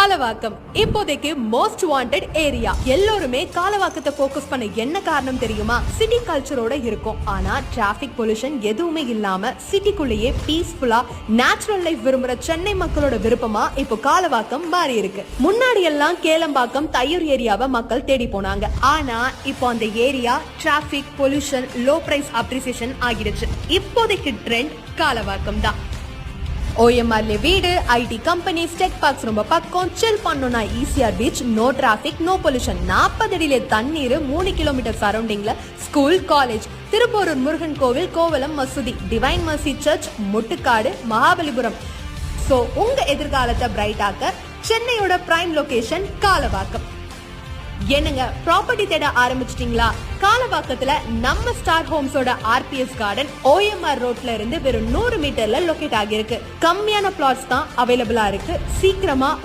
காலவாக்கம் இப்போதைக்கு most wanted area. எல்லோருமே காலவாக்கத்தை focus பண்ண என்ன காரணம் தெரியுமா? சிட்டி கல்ச்சரோட இருக்கும். ஆனா டிராபிக் பொல்யூஷன் எதுவுமே இல்லாம சிட்டிக்குள்ளேயே பீஸ்ஃபுல்லா நேச்சுரல் லைஃப் விரும்புற சென்னை மக்களோட விருப்பமா இப்போ காலவாக்கம் மாறி இருக்கு. முன்னாடி எல்லாம் கேளம்பாக்கம் தையூர் ஏரியாவை மக்கள் தேடி போனாங்க. ஆனா இப்போ அந்த area traffic pollution low price appreciation ஆகிடுச்சு. இப்போதைக்கு ட்ரெண்ட் காலவாக்கம் தான். OMRல வீடு, ஐடி கம்பெனிஸ், டெக் பார்க்ஸ் ரொம்ப பக்கம். சில் பண்ணனும்னா ECR beach, no traffic, no pollution. 40 அடியில தண்ணீர், 3 கிலோமீட்டர் சரௌண்டிங்ல ஸ்கூல், காலேஜ். திருப்போரூர் முருகன் கோவில், கோவலம் மசூதி, divine mercy church, Muttukadu, Mahabalipuram. So உங்க எதிர்காலத்தை பிரைட் ஆக்க சென்னையோட பிரைம் லொகேஷன் காலவாக்கம். என்னங்க ப்ராப்பர்ட்டி தேட ஆரம்பிச்சிட்டீங்களா? காலவாக்கத்துல நம்ம ஸ்டார் ஹோம்ஸோட RPS கார்டன் OMR ரோட்ல இருந்து வெறும் 100 மீட்டர்ல லொகேட் ஆகியிருக்கு. கம்மியான பிளாட்ஸ் தான் அவைலபிளா இருக்கு. சீக்கிரமா